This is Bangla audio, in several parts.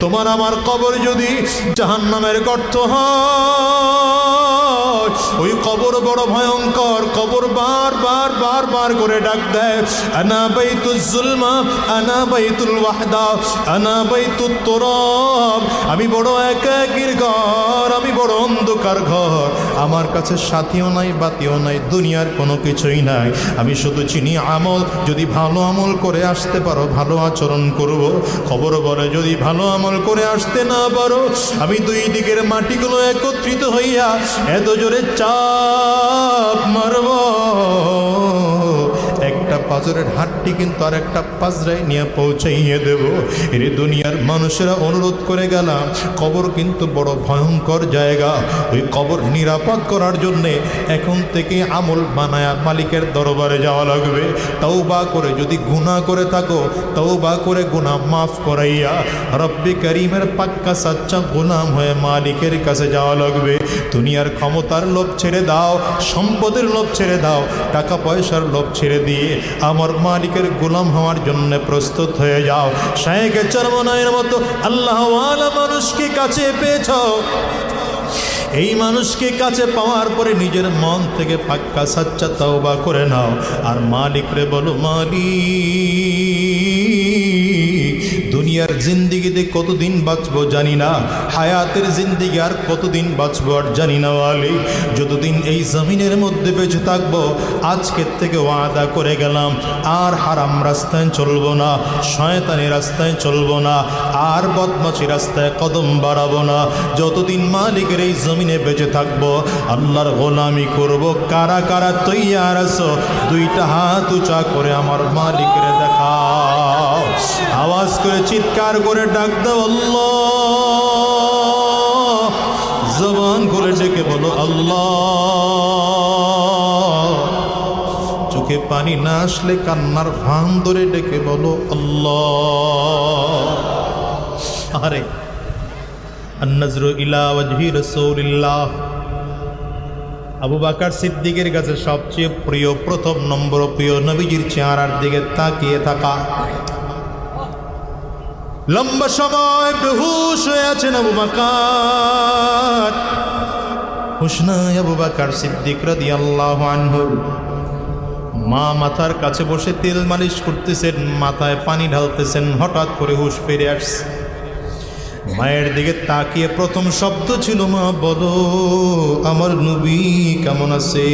তোমার আমার কবর যদি জাহান্নামের গর্ত হয়, ওই কবর বড় ভয়ঙ্কর। কবর বার করে ডাক দেয়, আনা বাইতুল জুলমা, আনা বাইতুল ওয়াহদা, আনা বাইতুত তুরাব। আমি বড় একাকীর ঘর, আমি বড় অন্ধকার ঘর। আমার কাছে সাথীও নাই, বাতিও নাই, দুনিয়ার কোনো কিছুই নাই। আমি শুধু চিনি আমল। যদি ভালো আমল করে আসতে পারো, ভালো আচরণ করব। খবর বলে যদি ভালো আমল করে আসতে না পারো, আমি দুই দিকের মাটিগুলো একত্রিত হইয়া এত জোরে চাপ মারব, একটা পাজরের হাতটি কিন্তু আর একটা পাজরায় নিয়ে পৌঁছাইয়ে দেব। এর দুনিয়ার মানুষেরা অনুরোধ করে গেলাম, কবর কিন্তু বড় ভয়ঙ্কর জায়গা। ওই কবর নিরাপদ করার জন্যে এখন থেকে আমল বানায়া মালিকের দরবারে যাওয়া লাগবে। তওবা করে যদি গুনাহ করে থাকো, তওবা করে গুনাহ মাফ করাইয়া রব্বে করিমের পাক্কা সাচ্চা গোলাম হয়ে মালিকের কাছে যাওয়া লাগবে। দুনিয়ার ক্ষমতার লোভ ছেড়ে দাও, সম্পদের লোভ ছেড়ে দাও, টাকা পয়সার লোভ ছেড়ে দিয়ে আমার মালিকের গোলাম হওয়ার জন্য প্রস্তুত হয়ে যাও। শায়েখে চরমনায়ের মতো আল্লাহওয়ালা মানুষকে কাছে পেয়েছ। এই মানুষকে কাছে পাওয়ার পরে নিজের মন থেকে পাক্কা সাচ্চা তওবা করে নাও, আর মালিকরে বলো, মালিক দুনিয়ার জিন্দিগিতে কতদিন বাঁচবো জানি না, হায়াতের জিন্দিগি আর কতদিন বাঁচবো আর জানি না। মালিক যতদিন এই জমিনের মধ্যে বেঁচে থাকবো, আজকের থেকে ওয়াদা করে গেলাম আর হারাম রাস্তায় চলবো না, শয়তানি রাস্তায় চলবো না, আর বদমাশি রাস্তায় কদম বাড়াবো না। যতদিন মালিকের এই জমিনে বেঁচে থাকবো, আল্লাহর গোলামি করব। কারা কারা তৈয়ার আছো? দুইটা হাত উঁচা করে আমার মালিকের দেখাও। আওয়াজ করে চিৎকার করে ডাক দাও, আল্লাহ। জবান খুলে ডেকে বলো, আল্লাহ। চোখে পানি না আসলে কান্নার ভান ধরে ডেকে বলো, আল্লাহ। আরে আন-নাজরু ইলা ওয়াজহি রাসূলিল্লাহ। আবু বকর সিদ্দিকের কাছে সবচেয়ে প্রিয়, প্রথম নম্বর প্রিয় নবীজির চেহারার দিকে তাকিয়ে থাকা। লম্বা সময় বেহুশ হয়ে আছেন আবু বকর। হুশ নাই আবু বকর সিদ্দিক রাদিয়াল্লাহু আনহু। মা মাথার কাছে বসে তেল মালিশ করতেছেন, মাথায় পানি ঢালতেছেন। হঠাৎ করে হুশ ফিরে আসছে। মায়ের দিকে তাকিয়ে প্রথম শব্দ ছিল, মা বলো আমার নবী কেমন আছে?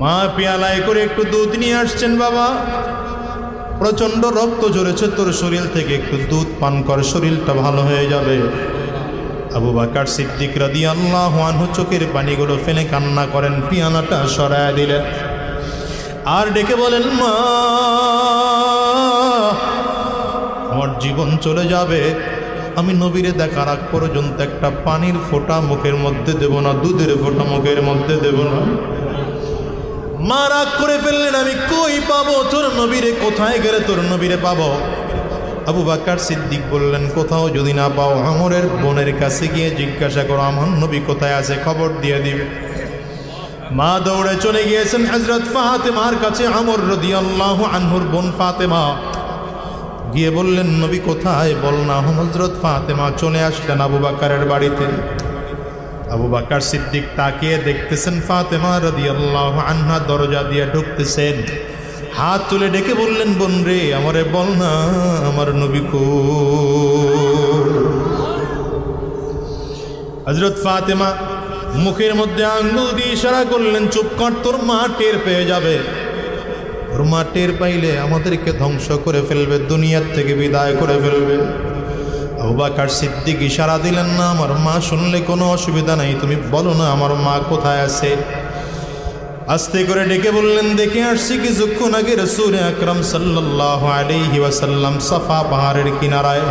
মা পেয়ালায় করে একটু দুধ নিয়ে আসছেন। বাবা, প্রচন্ড রক্ত ঝরেছে তোর শরীর থেকে, একটু দুধ পান কর, শরীরটা ভালো হয়ে যাবে। আবু বকর সিদ্দিক রাদিয়াল্লাহু আনহু চোখের পানিগুলো ফেলে কান্না করেন, পিয়ালাটা সরায় দিলেন, আর ডেকে বলেন, মা আমার জীবন চলে যাবে, আমি নবীরে দেখার আগ পর্যন্ত একটা পানির ফোঁটা মুখের মধ্যে দেব না, দুধের ফোঁটা মুখের মধ্যে দেব না। মা রাগ করে ফেললেন, আমি কই পাবো তোর নবীরে? কোথায় গেলে তোর নবীরে পাবো? আবু বকর সিদ্দিক বললেন, কোথাও যদি না পাও, আমরের বোনের কাছে গিয়ে জিজ্ঞাসা করো আমার নবী কোথায় আছে, খবর দিয়ে দিবে। মা দৌড়ে চলে গিয়েছেন হযরত ফাতেমার কাছে। আমর রাদিয়াল্লাহু আনহুর বোন ফাতেমা গিয়ে বললেন, নবী কোথায় বল না। হযরত ফাতেমা চলে আসলেন আবু বকরের বাড়িতে। আবু বকর সিদ্দিক তাকিয়ে দেখতেছেন ফাতেমা রাদিয়াল্লাহু আনহা দরজা দিয়ে ঢুকতেছেন। হাত তুলে ডেকে বললেন, বোন রে, আমারে বল না আমার নবী কই? হযরত ফাতেমা মুখের মধ্যে আঙ্গুল দিয়ে ইশারা করলেন, চুপ কর, তোর মা টের পেয়ে যাবে। ওর মা টের পাইলে আমাদেরকে ধ্বংস করে ফেলবে, দুনিয়ার থেকে বিদায় করে ফেলবে। আবু বকর সিদ্দিক ইশারা দিলেন, না আমার মা শুনলে কোনো অসুবিধা নাই, তুমি বলো না আমার মা কোথায় আছে। আস্তে করে ডেকে বললেন, দেখে আসছি কিছুক্ষণ আগে রাসূল আকরাম সাল্লাল্লাহু আলাইহি ওয়াসাল্লাম সাফা পাহাড়ের কিনারায়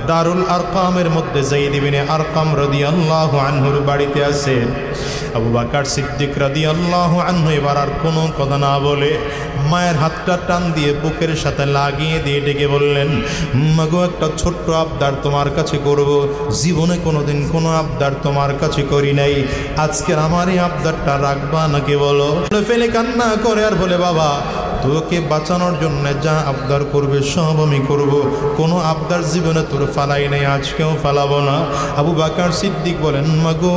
দারুল আরকামের মধ্যে যায়েদ ইবনে আরকাম রাদিয়াল্লাহু আনহুর বাড়িতে আছেন। আবু বকর সিদ্দিক রাদিয়াল্লাহু আনহু এবার আর কোনো কথা না বলে মায়ের হাতটা টান দিয়ে বুকের সাথে লাগিয়ে দিয়ে ডেকে বললেন, মাগো একটা ছোট্ট আবদার তোমার কাছে করব, জীবনে কোনোদিন কোনো আবদার তোমার কাছে করি নাই, আজকের আমার এই আবদারটা রাখবা নাকি বলো? ফেলে কান্না করে আর বলে, বাবা তোকে বাঁচানোর জন্য যা আবদার করবে সব আমি করব, কোনো আবদার জীবনে তোর ফালাই নেই, আজকেও ফালাবো না। আবু বকর সিদ্দিক বলেন, মাগো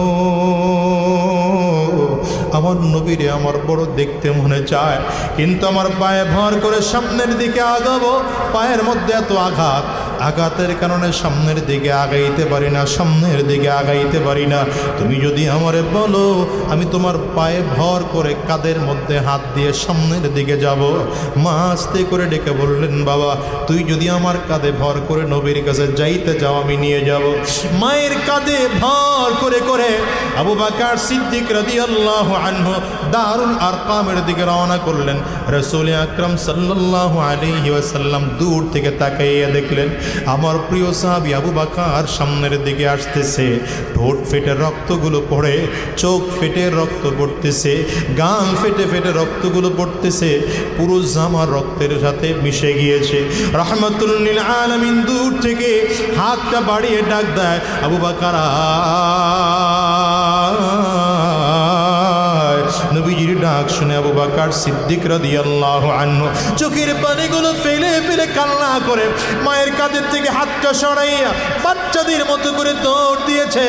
আমার নবীরে আমার বড় দেখতে মনে চায়, কিন্তু আমার পায়ে ভর করে সামনের দিকে আগাবো, পায়ের মধ্যে এত আঘাতের কারণে সামনের দিকে আগাইতে পারি না, সামনের দিকে আগাইতে পারি না। তুমি যদি আমারে বলো, আমি তোমার পায়ে ভর করে কাঁধের মধ্যে হাত দিয়ে সামনের দিকে যাব। মা আস্তে করে ডেকে বললেন, বাবা তুই যদি আমার কাঁধে ভর করে নবীর কাছে যাইতে যাও, আমি নিয়ে যাব। মায়ের কাঁধে ভর করে করে আবু বকর সিদ্দিক রাদিয়াল্লাহু আনহু দারুল আরকামের দিকে রওনা করলেন। রাসূল আকরাম সাল্লাল্লাহু আলাইহি ওয়াসাল্লাম দূর থেকে তাকাইয়া দেখলেন আমার প্রিয় সাহাবী আবু বকর সামনের দিকে আসতেছে। ঠোঁট ফেটে রক্তগুলো পড়ে, চোখ ফেটে রক্ত পড়তেছে, গাল ফেটে ফেটে রক্তগুলো পড়তেছে, পুরো জামা রক্তের সাথে মিশে গিয়েছে। রাহমাতুল লিল আলামিন দূর থেকে হাতটা বাড়িয়ে ডাক দেয়, আবু বকর। নবীজির ডাক শুনে আবু বকর সিদ্দিক রাদিয়াল্লাহু আনহু চোখের পানিগুলো ফেলে ফেলে কান্না করে মায়ের কাঁধের থেকে হাতটা সরাইয়া বাচ্চাদের মতো করে দৌড় দিয়েছে।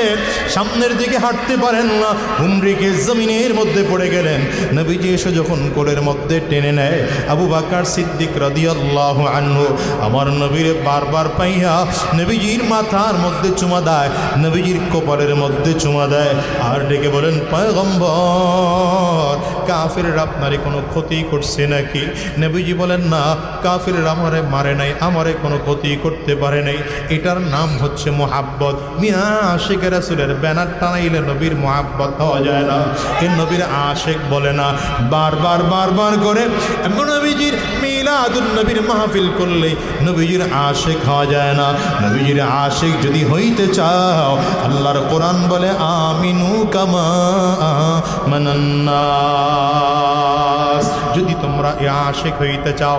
সামনের দিকে হাঁটতে পারেন না, হুমড়িকে জমিনের মধ্যে পড়ে গেলেন। নবীজি এসে যখন কোলের মধ্যে টেনে নেয়, আবু বকর সিদ্দিক রাদিয়াল্লাহু আনহু আমার নবীরে বারবার পাইয়া নবীজির মাথার মধ্যে চুমা দেয়, নবীজির কপালের মধ্যে চুমা দেয়, আর ডেকে বলেন, পয়গম্বর কাফিররা আপনারে কোনো ক্ষতি করছে নাকি? নবীজি বলেন, না, কাফিররা আমারে মারে নাই, আমারে কোনো ক্ষতি করতে পারে নাই। এটার নাম হচ্ছে মুহাব্বত। মিয়া আশিক রাসূলের ব্যানার টানাইলে নবীর মুহাব্বত হওয়া যায় না, এ নবীর আশিক বলে না। বারবার বারবার করে নবীজির মিলাদুন নবীর মাহফিল করলে নবীজির আশিক হওয়া যায় না। নবীজির আশিক যদি হইতে চাও, আল্লাহর কোরআন বলে, আমিনু কামা আমানান নাস। যদি তোমরা এ আশিক হইতে চাও,